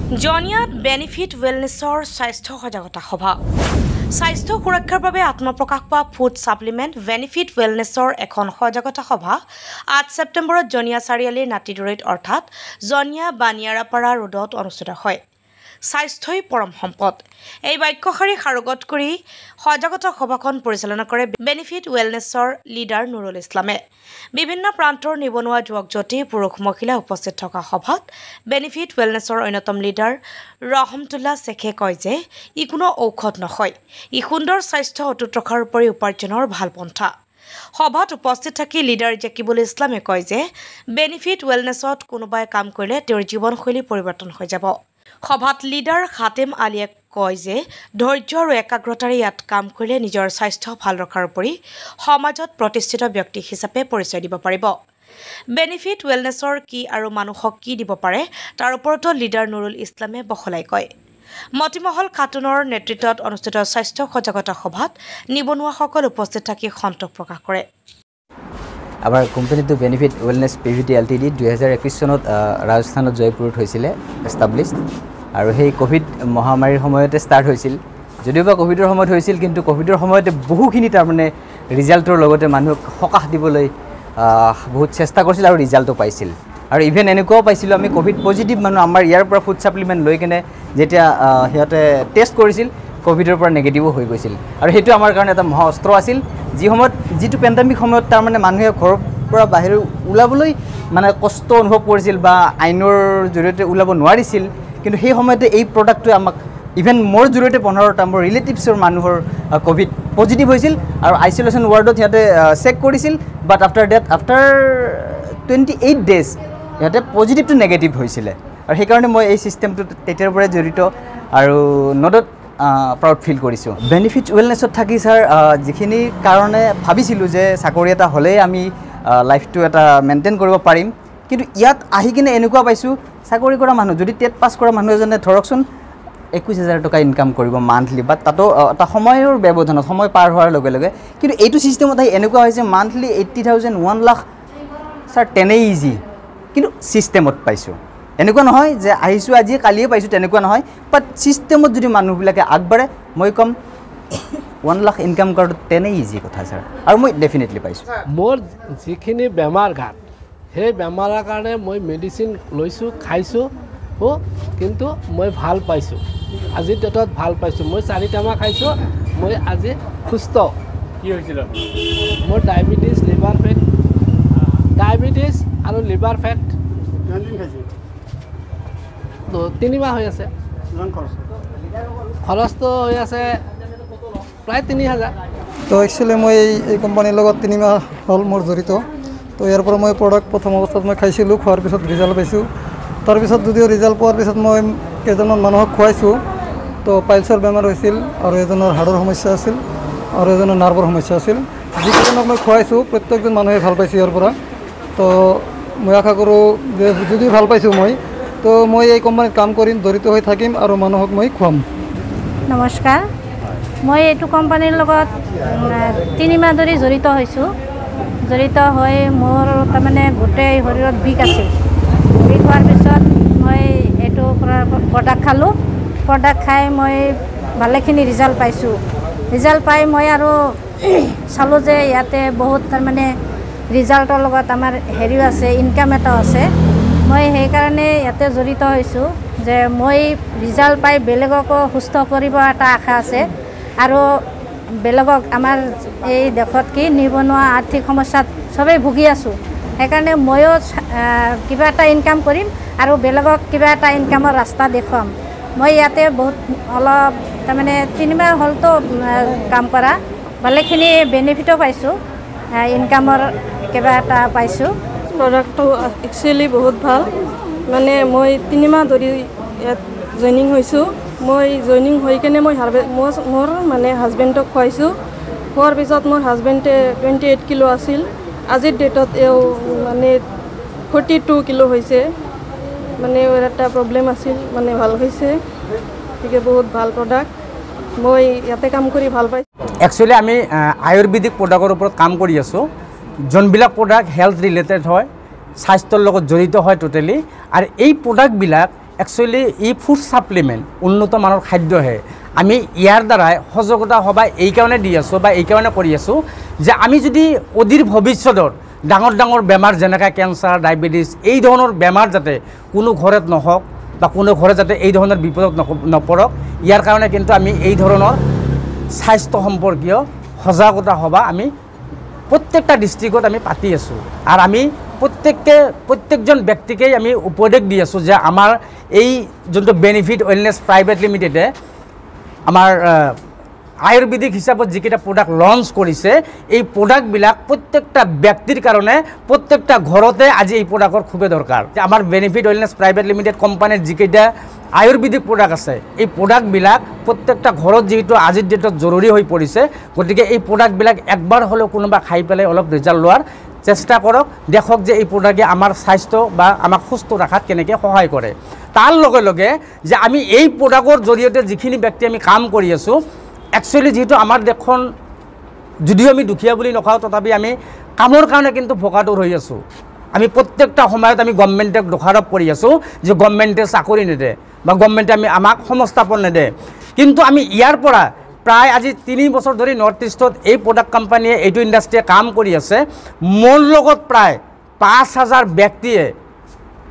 জনিয়াত benefit ৱেলনেছৰ স্বাস্থ্য সজাগতা সভা স্বাস্থ্য সুৰক্ষাৰ বাবে আত্মপ্ৰকাশ পোৱা ফুড সাপ্লিমেণ্ট বেনিফিট ৱেলনেছৰ এখন সজাগতা সভা 8 ছেপ্টেম্বৰত জনিয়া চাৰিআলিৰ নাতিদুৰৈত অৰ্থাৎ জনিয়া বানিয়াৰাপাৰা ৰোডত অনুষ্ঠিত হয়। স্বাস্থ্যই পৰম সম্পদ এই বাক্যশাৰী সাৰোগত কৰি সজাগতা সভাখন পৰিচালনা কৰে বেনিফিট ৱেলনেছৰ লিডাৰ নুৰুল ইছলামে। বিভিন্ন প্ৰান্তৰ নিবনুৱা যুৱক যুৱতী পুৰুষ মহিলা উপস্থিত থকা সভাত বেনিফিট ৱেলনেছৰ অন্যতম লিডাৰ ৰহমতুল্লাহ শেখে কয় যে ই কোনো ঔষধ নহয়, ই সুন্দৰ স্বাস্থ্য অটুট ৰখাৰ উপৰি উপাৰ্জনৰ ভাল পন্থা। সভাত উপস্থিত থাকি লিডাৰ জাকিবুল ইছলামে কয় যে বেনিফিট ৱেলনেছত কোনোবাই কাম কৰিলে তেওঁৰ জীৱনশৈলী পৰিৱৰ্তন হৈ যাব। সভাত লিডাৰ খাতেম আলীয়ে কয় যে ধৈৰ্য আৰু একাগ্ৰতাৰে ইয়াত কাম কৰিলে নিজৰ স্বাস্থ্য ভাল ৰখাৰ উপৰি সমাজত প্ৰতিষ্ঠিত ব্যক্তি হিচাপে পৰিচয় দিব পাৰিব। বেনিফিট ৱেলনেছৰ কি আৰু মানুহক কি দিব পাৰে তাৰ ওপৰতো লিডাৰ নুৰুল ইছলামে বহলাই কয়। মতিমহল খাতুনৰ নেতৃত্বত অনুষ্ঠিত স্বাস্থ্য সজাগতা সভাত নিবনুৱাসকল উপস্থিত থাকি সন্তোষ প্ৰকাশ কৰে। আমাৰ কোম্পানীটো বেনিফিট ৱেলনেছ পিভিটি এলটিডি 2021 চনত ৰাজস্থানত জয়পুৰত হৈছিলে এষ্টাব্লিছড আৰু সেই কোভিড মহামাৰীৰ সময়তে ষ্টাৰ্ট হৈছিল। যদিওবা কোভিডৰ সময়ত হৈছিল কিন্তু কোভিডৰ সময়তে বহুখিনি তাৰমানে ৰিজাল্টৰ লগতে মানুহক সকাহ দিবলৈ বহুত চেষ্টা কৰিছিল আৰু ৰিজাল্টো পাইছিল। আৰু ইভেন এনেকুৱাও পাইছিলোঁ আমি কোভিড পজিটিভ মানুহ আমাৰ ইয়াৰ পৰা ফুড ছাপ্লিমেণ্ট লৈ কেনে যেতিয়া সিহঁতে টেষ্ট কৰিছিল কোভিডৰ পৰা নেগেটিভো হৈ গৈছিল। আৰু সেইটো আমাৰ কাৰণে এটা মহা অস্ত্ৰ আছিল। যি সময়ত যিটো পেণ্ডামিক সময়ত তাৰমানে মানুহে ঘৰৰ পৰা বাহিৰ ওলাবলৈ মানে কষ্ট অনুভৱ কৰিছিল বা আইনৰ জৰিয়তে ওলাব নোৱাৰিছিল, কিন্তু সেই সময়তে এই প্ৰডাক্টটোৱে আমাক ইভেন মোৰ জৰিয়তে 15টা মোৰ ৰিলেটিভছৰ মানুহৰ কোভিড পজিটিভ হৈছিল আৰু আইচলেশ্যন ৱাৰ্ডত সিহঁতে চেক কৰিছিল, বাট আফটাৰ 28 ডেজ সিহঁতে পজিটিভটো নেগেটিভ হৈছিলে। আৰু সেইকাৰণে মই এই ছিষ্টেমটোত তেতিয়াৰ পৰাই জড়িত আৰু নদত প্ৰাউড ফিল কৰিছোঁ। বেনিফিট ৱেলনেছত থাকি ছাৰ যিখিনি কাৰণে ভাবিছিলোঁ যে চাকৰি এটা হ'লেই আমি লাইফটো এটা মেইনটেইন কৰিব পাৰিম, কিন্তু ইয়াত আহি কিনে এনেকুৱা পাইছোঁ চাকৰি কৰা মানুহ যদি টেট পাছ কৰা মানুহ এজনে ধৰকচোন 21,000 টকা ইনকাম কৰিব মান্থলি, বা তাতো এটা সময়ৰ ব্যৱধানত সময় পাৰ হোৱাৰ লগে লগে। কিন্তু এইটো ছিষ্টেমত আহি এনেকুৱা হৈছে মান্থলি 80,000 1 লাখ ছাৰ তেনেই ইজি, কিন্তু ছিষ্টেমত পাইছোঁ। এনেকুৱা নহয় যে আহিছোঁ আজি কালিয়ে পাইছোঁ, তেনেকুৱা নহয়, বাট ছিষ্টেমত যদি মানুহবিলাকে আগবাঢ়ে মই ক'ম 1 লাখ ইনকাম কৰাটো তেনেই ইজি কথা ছাৰ, আৰু মই ডেফিনেটলি পাইছোঁ। মোৰ যিখিনি বেমাৰ গাত সেই বেমাৰৰ কাৰণে মই মেডিচিন লৈছোঁ খাইছোঁ, কিন্তু মই ভাল পাইছোঁ। আজিৰ ডেটত ভাল পাইছোঁ। মই 4 টেমা খাইছোঁ, মই আজি সুস্থ। কি হৈছিল? মোৰ ডায়েবেটিছ আৰু লিভাৰ ফেট। কিমান দিন খাইছিল? 3 মাহ হৈ আছে। কিমান খৰচ? খৰচটো হৈ আছে প্ৰায় 3,000। তো একচুৱেলি মই এই কোম্পানীৰ লগত 3 মাহ হ'ল মোৰ জড়িত। তো ইয়াৰ পৰা মই প্ৰডাক্ট প্ৰথম অৱস্থাত মই খাইছিলোঁ, খোৱাৰ পিছত ৰিজাল্ট পাইছোঁ। তাৰপিছত যদিও ৰিজাল্ট পোৱাৰ পিছত মই কেইজনমান মানুহক খুৱাইছোঁ। তো পাইলছৰ বেমাৰ হৈছিল আৰু এজনৰ হাড়ৰ সমস্যা আছিল আৰু এজনৰ নাৰ্ভৰ সমস্যা আছিল। যিকেইজনক মই খুৱাইছোঁ প্ৰত্যেকজন মানুহে ভাল পাইছে ইয়াৰ পৰা। তো মই আশা কৰোঁ যে যদি ভাল পাইছোঁ তো মই এই কোম্পানীত কাম কৰিম, জড়িত হৈ থাকিম আৰু মানুহক মই খুৱাম। নমস্কাৰ, মই এইটো কোম্পানীৰ লগত 3 মাহ ধৰি জড়িত হৈছোঁ। জড়িত হৈ মোৰ তাৰমানে গোটেই শৰীৰত বিষ আছিল। বিষ হোৱাৰ পিছত মই এইটো প্ৰডাক্ট খালোঁ। প্ৰডাক্ট খাই মই ভালেখিনি ৰিজাল্ট পাইছোঁ। ৰিজাল্ট পাই মই আৰু চালোঁ যে ইয়াতে বহুত তাৰমানে ৰিজাল্টৰ লগত আমাৰ হেৰিও আছে, ইনকাম এটাও আছে। মই সেইকাৰণে ইয়াতে জড়িত হৈছোঁ যে মই ৰিজাল্ট পাই বেলেগকো সুস্থ কৰিব এটা আশা আছে আৰু বেলেগক আমাৰ এই দেশত কি নিবনুৱা আৰ্থিক সমস্যাত চবেই ভুগি আছোঁ। সেইকাৰণে ময়ো কিবা এটা ইনকাম কৰিম আৰু বেলেগক কিবা এটা ইনকামৰ ৰাস্তা দেখুৱাম। মই ইয়াতে বহুত অলপ তাৰমানে 3 মাহ হ'লতো কাম কৰা, ভালেখিনি বেনিফিটো পাইছোঁ, ইনকামৰ কিবা এটা পাইছোঁ। প্ৰডাক্টটো একচুৱেলি বহুত ভাল। মানে মই 3 মাহ ধৰি ইয়াত জইনিং হৈছোঁ। মই জইনিং হৈ কেনে মই মোৰ মানে হাজবেণ্ডক খুৱাইছোঁ। খোৱাৰ পিছত মোৰ হাজবেণ্ডে 28 কিলো আছিল, আজিৰ ডেটত এওঁ মানে 42 কিলো হৈছে। মানে এটা প্ৰব্লেম আছিল, মানে ভাল হৈছে। গতিকে বহুত ভাল প্ৰডাক্ট, মই ইয়াতে কাম কৰি ভাল পাইছোঁ। একচুৱেলি আমি আয়ুৰ্বেদিক প্ৰডাক্টৰ ওপৰত কাম কৰি আছোঁ, যোনবিলাক প্ৰডাক্ট হেল্থ ৰিলেটেড হয়, স্বাস্থ্যৰ লগত জড়িত হয় টোটেলি। আৰু এই প্ৰডাক্টবিলাক একচুৱেলি ই ফুড ছাপ্লিমেণ্ট উন্নত মানৰ খাদ্যহে আমি ইয়াৰ দ্বাৰাই সজাগতা সভা এইকাৰণে দি আছোঁ বা এইকাৰণে কৰি আছোঁ যে আমি যদি অধীৰ ভৱিষ্যতৰ ডাঙৰ ডাঙৰ বেমাৰ যেনেকৈ কেঞ্চাৰ ডায়েবেটিছ এই ধৰণৰ বেমাৰ যাতে কোনো ঘৰত নহওক বা কোনো ঘৰে যাতে এই ধৰণৰ বিপদত নপৰক ইয়াৰ কাৰণে কিন্তু আমি এই ধৰণৰ স্বাস্থ্য সম্পৰ্কীয় সজাগতা সভা আমি প্ৰত্যেকটা ডিষ্ট্ৰিক্টত আমি পাতি আছোঁ আৰু আমি প্ৰত্যেকজন ব্যক্তিকেই আমি উপদেশ দি আছোঁ যে আমাৰ এই যোনটো বেনিফিট ৱেলনেছ প্ৰাইভেট লিমিটেডে আমাৰ আয়ুৰ্বেদিক হিচাপত যিকেইটা প্ৰডাক্ট লঞ্চ কৰিছে এই প্ৰডাক্টবিলাক প্ৰত্যেকটা ব্যক্তিৰ কাৰণে প্ৰত্যেকটা ঘৰতে আজি এই প্ৰডাক্টৰ খুবেই দৰকাৰ আমাৰ বেনিফিট ৱেলনেছ প্ৰাইভেট লিমিটেড কোম্পানীৰ যিকেইটা আয়ুৰ্বেদিক প্ৰডাক্ট আছে এই প্ৰডাক্টবিলাক প্ৰত্যেকটা ঘৰত যিহেতু আজিৰ ডেটত জৰুৰী হৈ পৰিছে গতিকে এই প্ৰডাক্টবিলাক একবাৰ হ'লেও কোনোবা খাই পেলাই অলপ ৰিজাল্ট লোৱাৰ চেষ্টা কৰক দেখক যে এই প্ৰডাক্টে আমাৰ স্বাস্থ্য বা আমাক সুস্থ ৰখাত কেনেকৈ সহায় কৰে তাৰ লগে লগে যে আমি এই প্ৰডাক্টৰ জৰিয়তে যিখিনি ব্যক্তি আমি কাম কৰি আছোঁ একচুৱেলি যেহেতু আমাৰ দেশখন যদিও আমি দুখীয়া বুলি নকওঁ তথাপি আমি কামৰ কাৰণে কিন্তু ভোকাতুৰ হৈ আছোঁ আমি প্ৰত্যেকটা সময়ত আমি গভৰ্ণমেণ্টক দোষাৰোপ কৰি আছোঁ যে গভৰ্ণমেণ্টে চাকৰি নিদিয়ে বা গভৰ্ণমেণ্টে আমাক সংস্থাপন নিদিয়ে কিন্তু আমি ইয়াৰ পৰা প্ৰায় আজি 3 বছৰ ধৰি নৰ্থ ইষ্টত এই প্ৰডাক্ট কোম্পানীয়ে এইটো ইণ্ডাষ্ট্ৰীয়ে কাম কৰি আছে মোৰ লগত প্ৰায় 5,000 ব্যক্তিয়ে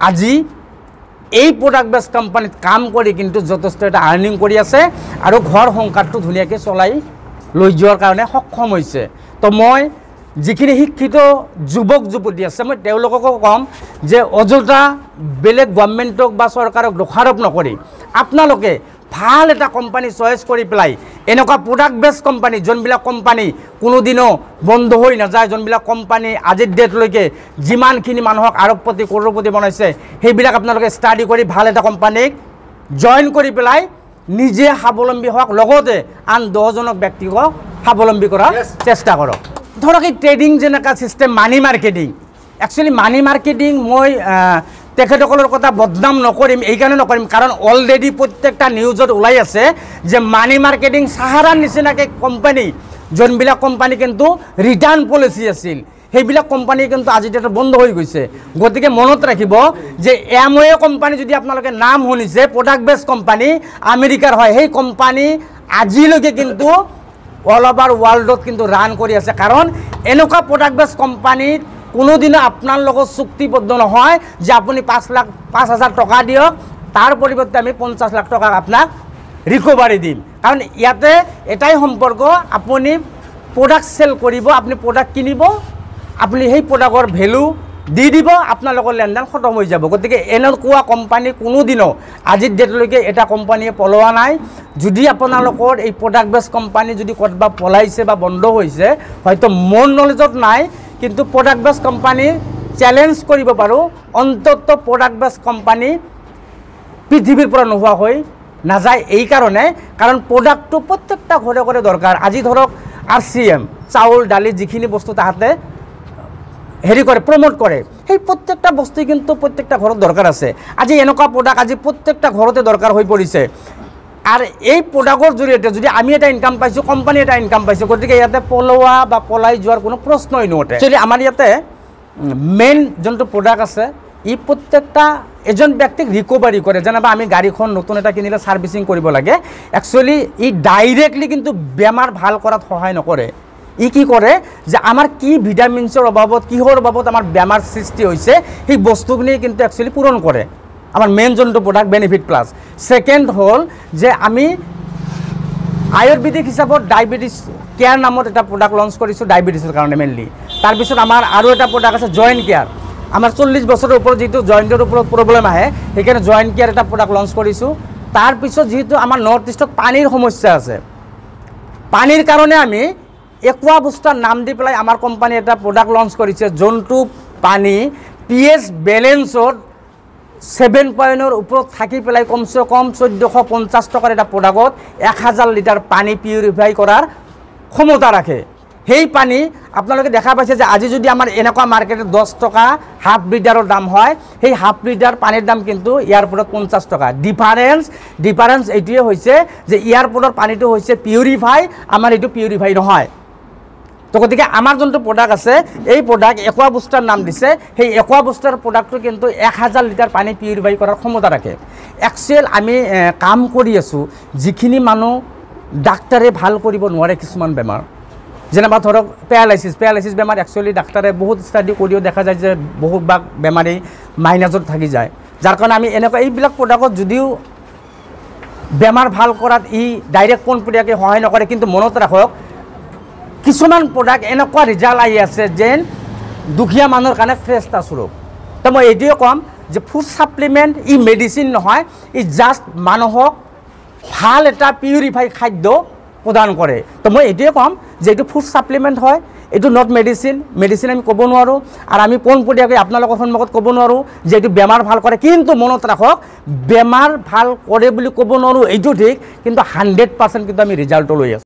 আজি এই প্ৰডাক্ট বেছ কোম্পানীত কাম কৰি কিন্তু যথেষ্ট এটা আৰ্নিং কৰি আছে আৰু ঘৰ সংসাৰটো ধুনীয়াকৈ চলাই লৈ যোৱাৰ কাৰণে সক্ষম হৈছে তো মই যিখিনি শিক্ষিত যুৱক যুৱতী আছে মই তেওঁলোককো ক'ম যে অযথা বেলেগ গভৰ্ণমেণ্টক বা চৰকাৰক দোষাৰোপ নকৰি আপোনালোকে ভাল এটা কোম্পানী চইচ কৰি পেলাই এনেকুৱা প্ৰডাক্ট বেছ কোম্পানী যোনবিলাক কোম্পানী কোনোদিনো বন্ধ হৈ নাযায় যোনবিলাক কোম্পানী আজিৰ ডেটলৈকে যিমানখিনি মানুহক আৰবপতি কৰোড়পতি বনাইছে সেইবিলাক আপোনালোকে ষ্টাডি কৰি ভাল এটা কোম্পানীক জইন কৰি পেলাই নিজে স্বাৱলম্বী হওক লগতে আন 10জনক ব্যক্তিক স্বাৱলম্বী কৰাৰ চেষ্টা কৰক ধৰক এই ট্ৰেডিং যেনেকুৱা ছিষ্টেম মানি মাৰ্কেটিং একচুৱেলি মানি মাৰ্কেটিং মই তেখেতসকলৰ কথা বদনাম নকৰিম এইকাৰণে নকৰিম কাৰণ অলৰেডি প্ৰত্যেকটা নিউজত ওলাই আছে যে মানি মাৰ্কেটিং সাহাৰাৰ নিচিনাকৈ কোম্পানী যোনবিলাক কোম্পানী কিন্তু ৰিটাৰ্ণ পলিচি আছিল সেইবিলাক কোম্পানী কিন্তু আজি ডেটত বন্ধ হৈ গৈছে গতিকে মনত ৰাখিব যে এমৱে কোম্পানী যদি আপোনালোকে নাম শুনিছে প্ৰডাক্ট বেছ কোম্পানী আমেৰিকাৰ হয় সেই কোম্পানী আজিলৈকে কিন্তু অল অভাৰ ৱৰ্ল্ডত কিন্তু ৰান কৰি আছে কাৰণ এনেকুৱা প্ৰডাক্ট বেছ কোম্পানীত কোনোদিনো আপোনাৰ লগত চুক্তিবদ্ধ নহয় যে আপুনি 5,000 টকা দিয়ক তাৰ পৰিৱৰ্তে আমি 50 লাখ টকা আপোনাক ৰিকভাৰী দিম কাৰণ ইয়াতে এটাই সম্পৰ্ক আপুনি প্ৰডাক্ট চেল কৰিব আপুনি প্ৰডাক্ট কিনিব আপুনি সেই প্ৰডাক্টৰ ভেলু দি দিব আপোনালোকৰ লেনদেন খতম হৈ যাব গতিকে এনেকুৱা কোম্পানী কোনোদিনো আজিৰ ডেটলৈকে এটা কোম্পানীয়ে পলোৱা নাই যদি আপোনালোকৰ এই প্ৰডাক্ট বেছ কোম্পানী যদি ক'ৰবাত পলাইছে বা বন্ধ হৈছে হয়তো মোৰ নলেজত নাই কিন্তু প্ৰডাক্ট বেছ কোম্পানী চ্যালেঞ্জ কৰিব পাৰোঁ অন্তত প্ৰডাক্ট বেছ কোম্পানী পৃথিৱীৰ পৰা নোহোৱা হৈ নাযায় এই কাৰণে কাৰণ প্ৰডাক্টটো প্ৰত্যেকটা ঘৰে ঘৰে দৰকাৰ আজি ধৰক RCM চাউল দালি যিখিনি বস্তু তাহাঁতে হেৰি কৰে প্ৰমোট কৰে সেই প্ৰত্যেকটা বস্তু কিন্তু প্ৰত্যেকটা ঘৰত দৰকাৰ আছে আজি এনেকুৱা প্ৰডাক্ট আজি প্ৰত্যেকটা ঘৰতে দৰকাৰ হৈ পৰিছে আৰু এই প্ৰডাক্টৰ জৰিয়তে যদি আমি এটা ইনকাম পাইছোঁ কোম্পানী এটা ইনকাম পাইছোঁ গতিকে ইয়াতে পলোৱা বা পলাই যোৱাৰ কোনো প্ৰশ্নই নুঠে একচুৱেলি আমাৰ ইয়াতে মেইন যোনটো প্ৰডাক্ট আছে ই প্ৰত্যেকটা এজন ব্যক্তিক ৰিকভাৰী কৰে যেনেবা আমি গাড়ীখন নতুন এটা কিনিলে ছাৰ্ভিচিং কৰিব লাগে একচুৱেলি ই ডাইৰেক্টলি কিন্তু বেমাৰ ভাল কৰাত সহায় নকৰে ই কি কৰে যে আমাৰ কি ভিটামিনছৰ অভাৱত কিহৰ অভাৱত আমাৰ বেমাৰ সৃষ্টি হৈছে সেই বস্তুখিনি কিন্তু একচুৱেলি পূৰণ কৰে আমাৰ মেইন যোনটো প্ৰডাক্ট বেনিফিট প্লাছ সেকেন্ড হ'ল যে আমি আয়ুৰ্বেদিক হিচাপত ডায়েবেটিছ কেয়াৰ নামত এটা প্ৰডাক্ট লঞ্চ কৰিছোঁ ডায়েবেটিছৰ কাৰণে মেইনলি তাৰপিছত আমাৰ আৰু এটা প্ৰডাক্ট আছে জইণ্ট কেয়াৰ আমাৰ 40 বছৰৰ ওপৰত যিটো জইণ্টৰ ওপৰত প্ৰব্লেম আহে সেইকাৰণে জইণ্ট কেয়াৰ এটা প্ৰডাক্ট লঞ্চ কৰিছোঁ তাৰপিছত যিহেতু আমাৰ নৰ্থ ইষ্টত পানীৰ সমস্যা আছে পানীৰ কাৰণে আমি একোৱা বুষ্টাৰ নাম দি পেলাই আমাৰ কোম্পানী এটা প্ৰডাক্ট লঞ্চ কৰিছে যোনটো পানী pH বেলেঞ্চত 7 পইণ্টৰ ওপৰত থাকি পেলাই কমসে কম 1450 টকাৰ এটা প্ৰডাক্টত 1000 লিটাৰ পানী পিউৰিফাই কৰাৰ ক্ষমতা ৰাখে সেই পানী আপোনালোকে দেখা পাইছে যে আজি যদি আমাৰ এনেকুৱা মাৰ্কেটত 10 টকা হাফ লিটাৰৰ দাম হয় সেই হাফ লিটাৰ পানীৰ দাম কিন্তু এয়াৰপোৰ্টত 50 টকা ডিফাৰেন্স এইটোৱে হৈছে যে এয়াৰপোৰ্টৰ পানীটো হৈছে পিউৰিফাই আমাৰ এইটো পিউৰিফাই নহয় তো গতিকে আমাৰ যোনটো প্ৰডাক্ট আছে এই প্ৰডাক্ট একোৱা বুষ্টাৰ নাম দিছে সেই একোৱা বুষ্টাৰ প্ৰডাক্টটো কিন্তু 1000 লিটাৰ পানী পিউৰিফাই কৰাৰ ক্ষমতা ৰাখে একচুৱেল আমি কাম কৰি আছোঁ যিখিনি মানুহ ডাক্তৰে ভাল কৰিব নোৱাৰে কিছুমান বেমাৰ যেনিবা ধৰক পেৰালাইচিছ বেমাৰ একচুৱেলি ডাক্তৰে বহুত ষ্টাডি কৰিও দেখা যায় যে বহুতভাগ বেমাৰী মাইনাছত থাকি যায় যাৰ কাৰণে আমি এনেকুৱা এইবিলাক প্ৰডাক্টত যদিও বেমাৰ ভাল কৰাত ই ডাইৰেক্ট পোনপটীয়াকৈ সহায় নকৰে কিন্তু মনত ৰাখক কিছুমান প্ৰডাক্ট এনেকুৱা ৰিজাল্ট আহি আছে যেন দুখীয়া মানুহৰ কাৰণে ফ্ৰেছ এটা স্বৰূপ তো মই এইটোৱে ক'ম যে ফুড ছাপ্লিমেণ্ট ই মেডিচিন নহয় ই জাষ্ট মানুহক ভাল এটা পিউৰিফাই খাদ্য প্ৰদান কৰে তো মই এইটোৱে ক'ম যে এইটো ফুড ছাপ্লিমেণ্ট হয় এইটো নট মেডিচিন আমি ক'ব নোৱাৰোঁ আৰু আমি পোনপটীয়াকৈ আপোনালোকৰ সন্মুখত ক'ব নোৱাৰোঁ যে এইটো বেমাৰ ভাল কৰে কিন্তু মনত ৰাখক বেমাৰ ভাল কৰে বুলি ক'ব নোৱাৰোঁ এইটো ঠিক কিন্তু 100% কিন্তু আমি ৰিজাল্টটো লৈ আছোঁ